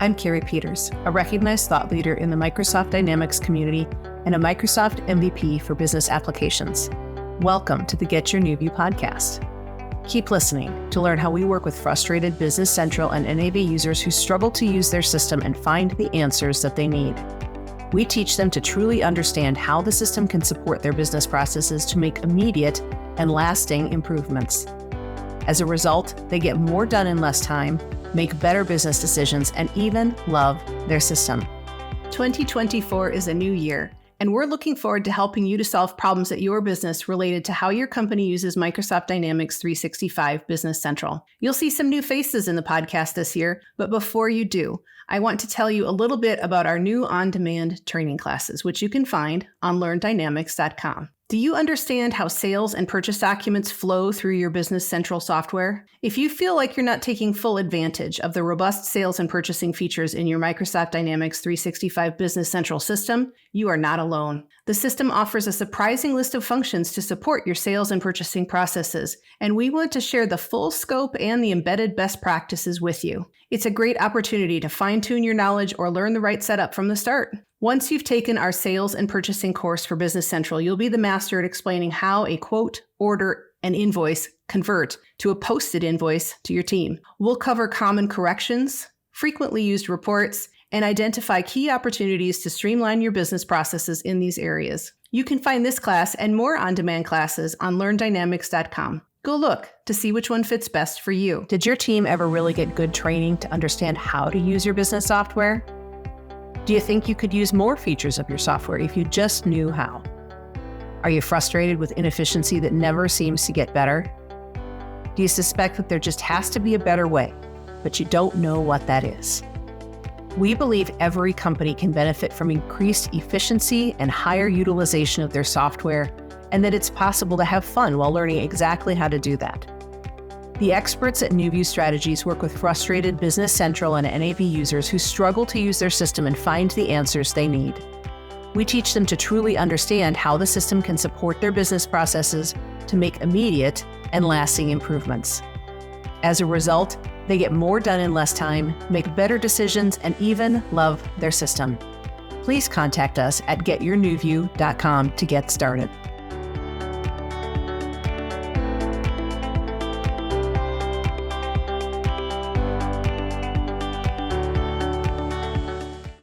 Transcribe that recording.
I'm Kerry Peters, a recognized thought leader in the Microsoft Dynamics community and a Microsoft MVP for business applications. Welcome to the Get Your New View podcast. Keep listening to learn how we work with frustrated Business Central and NAV users who struggle to use their system and find the answers that they need. We teach them to truly understand how the system can support their business processes to make immediate and lasting improvements. As a result, they get more done in less time, make better business decisions, and even love their system. 2024 is a new year, and we're looking forward to helping you to solve problems at your business related to how your company uses Microsoft Dynamics 365 Business Central. You'll see some new faces in the podcast this year, but before you do, I want to tell you a little bit about our new on-demand training classes, which you can find on learndynamics.com. Do you understand how sales and purchase documents flow through your Business Central software? If you feel like you're not taking full advantage of the robust sales and purchasing features in your Microsoft Dynamics 365 Business Central system, you are not alone. The system offers a surprising list of functions to support your sales and purchasing processes, and we want to share the full scope and the embedded best practices with you. It's a great opportunity to fine-tune your knowledge or learn the right setup from the start. Once you've taken our sales and purchasing course for Business Central, you'll be the master at explaining how a quote, order, and invoice convert to a posted invoice to your team. We'll cover common corrections, frequently used reports, and identify key opportunities to streamline your business processes in these areas. You can find this class and more on-demand classes on learndynamics.com. Go look to see which one fits best for you. Did your team ever really get good training to understand how to use your business software? Do you think you could use more features of your software if you just knew how? Are you frustrated with inefficiency that never seems to get better? Do you suspect that there just has to be a better way, but you don't know what that is? We believe every company can benefit from increased efficiency and higher utilization of their software, and that it's possible to have fun while learning exactly how to do that. The experts at New View Strategies work with frustrated Business Central and NAV users who struggle to use their system and find the answers they need. We teach them to truly understand how the system can support their business processes to make immediate and lasting improvements. As a result, they get more done in less time, make better decisions, and even love their system. Please contact us at getyournewview.com to get started.